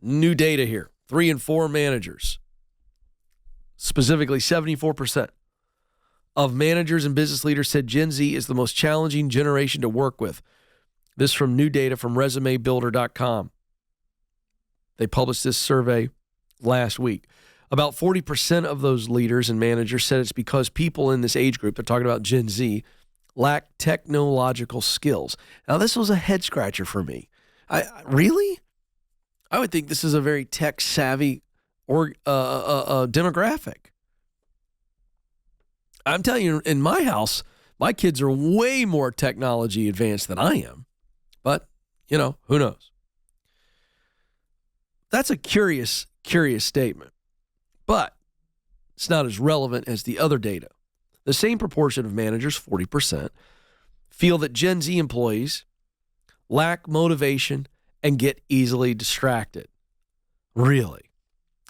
New data here. 3 and 4 managers, specifically 74% of managers and business leaders said Gen Z is the most challenging generation to work with. This from new data from resumebuilder.com. They published this survey last week. About 40% of those leaders and managers said it's because people in this age group, they're talking about Gen Z, lack technological skills. Now, this was a head scratcher for me. Really? I would think this is a very tech-savvy demographic. I'm telling you, in my house, my kids are way more technology advanced than I am. But, who knows? That's a curious statement. But it's not as relevant as the other data. The same proportion of managers, 40%, feel that Gen Z employees lack motivation and get easily distracted. Really?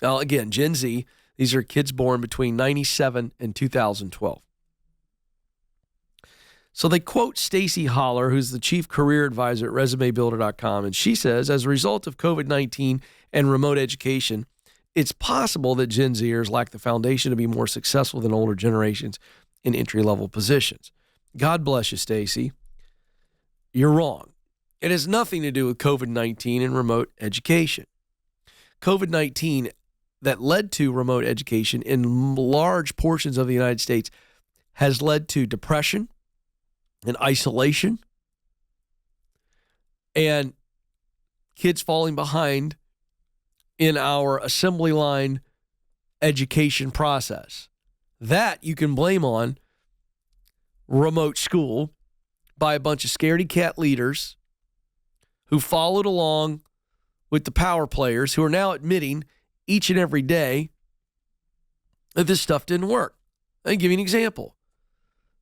Now, again, Gen Z, these are kids born between 97 and 2012. So they quote Stacy Holler, who's the chief career advisor at resumebuilder.com, and she says, as a result of COVID-19 and remote education, it's possible that Gen Zers lack the foundation to be more successful than older generations in entry-level positions. God bless you, Stacy. You're wrong. It has nothing to do with COVID-19 and remote education. COVID-19 that led to remote education in large portions of the United States has led to depression and isolation and kids falling behind in our assembly line education process. That you can blame on remote school by a bunch of scaredy cat leaders who followed along with the power players who are now admitting each and every day that this stuff didn't work. Let me give you an example.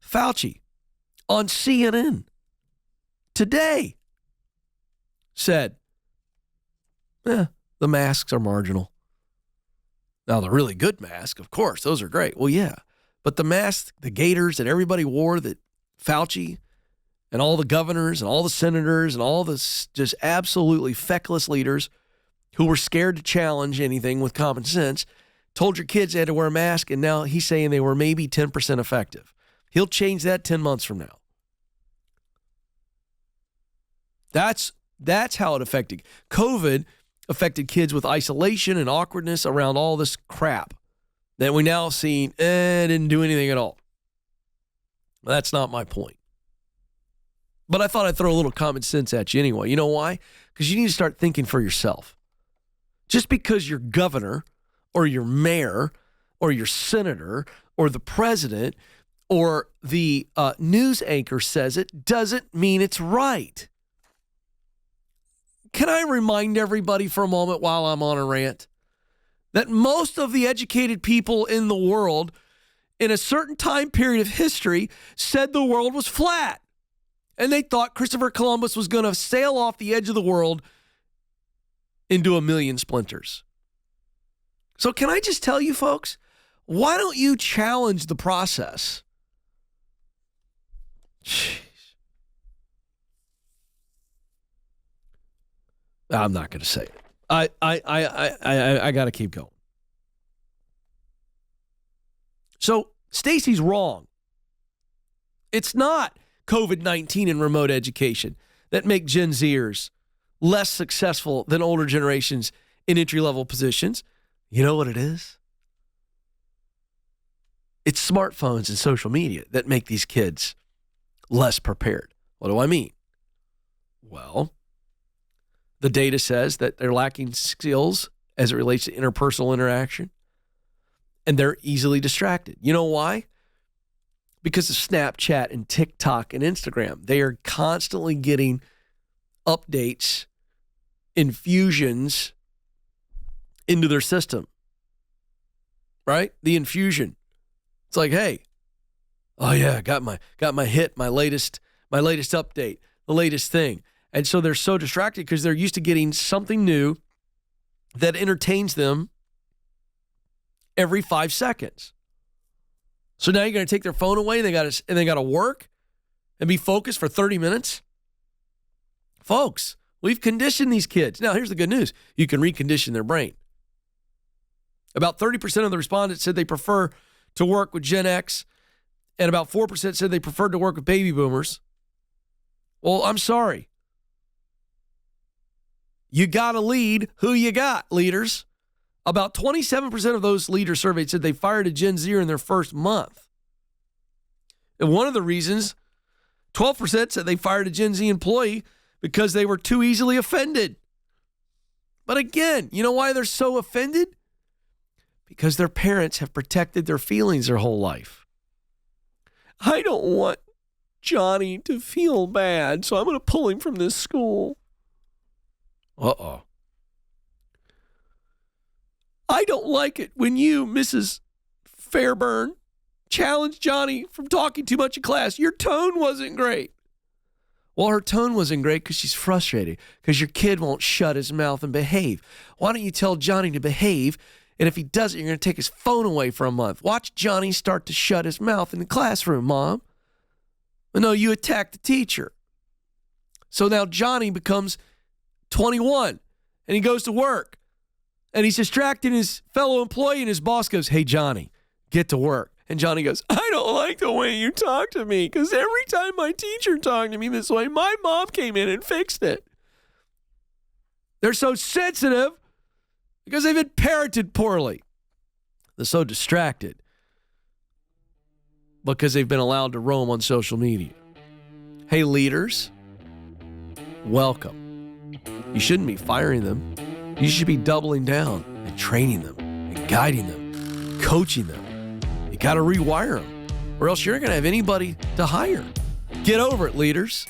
Fauci on CNN today said, the masks are marginal. Now, the really good masks, of course, those are great. Well, yeah. But the masks, the gaiters that everybody wore, that Fauci and all the governors and all the senators and all the just absolutely feckless leaders who were scared to challenge anything with common sense, told your kids they had to wear a mask, and now he's saying they were maybe 10% effective. He'll change that 10 months from now. That's how it affected. COVID affected kids with isolation and awkwardness around all this crap that we now see didn't do anything at all. That's not my point. But I thought I'd throw a little common sense at you anyway. You know why? Because you need to start thinking for yourself. Just because your governor or your mayor or your senator or the president or the news anchor says it doesn't mean it's right. Can I remind everybody for a moment while I'm on a rant that most of the educated people in the world in a certain time period of history said the world was flat, and they thought Christopher Columbus was going to sail off the edge of the world into a million splinters. So can I just tell you folks, why don't you challenge the process? Jeez. I'm not going to say it. I got to keep going. So Stacy's wrong. It's not COVID-19 and remote education that make Gen Zers less successful than older generations in entry-level positions. You know what it is? It's smartphones and social media that make these kids less prepared. What do I mean? Well, the data says that they're lacking skills as it relates to interpersonal interaction, and they're easily distracted. You know why? Because of Snapchat and TikTok and Instagram. They are constantly getting updates, infusions into their system, right? The infusion. It's like, hey, oh yeah, got my hit, my latest update, the latest thing. And so they're so distracted because they're used to getting something new that entertains them every 5 seconds. So now you're going to take their phone away and they got to work and be focused for 30 minutes? Folks, We've conditioned these kids. Now, here's the good news. You can recondition their brain. About 30% of the respondents said they prefer to work with Gen X, and about 4% said they preferred to work with baby boomers. Well, I'm sorry. You got to lead who you got, leaders. About 27% of those leaders surveyed said they fired a Gen Zer in their first month. And one of the reasons, 12% said they fired a Gen Z employee because they were too easily offended. But again, you know why they're so offended? Because their parents have protected their feelings their whole life. I don't want Johnny to feel bad, so I'm going to pull him from this school. Uh-oh. I don't like it when you, Mrs. Fairburn, challenge Johnny from talking too much in class. Your tone wasn't great. Well, her tone wasn't great because she's frustrated because your kid won't shut his mouth and behave. Why don't you tell Johnny to behave? And if he doesn't, you're going to take his phone away for a month. Watch Johnny start to shut his mouth in the classroom, Mom. But no, you attack the teacher. So now Johnny becomes 21 and he goes to work and he's distracting his fellow employee and his boss goes, "Hey, Johnny, get to work." And Johnny goes, "I don't like the way you talk to me because every time my teacher talked to me this way, my mom came in and fixed it." They're so sensitive because they've been parented poorly. They're so distracted because they've been allowed to roam on social media. Hey, leaders, welcome. You shouldn't be firing them. You should be doubling down and training them and guiding them, coaching them. You got to rewire them, or else you're not going to have anybody to hire. Get over it, leaders.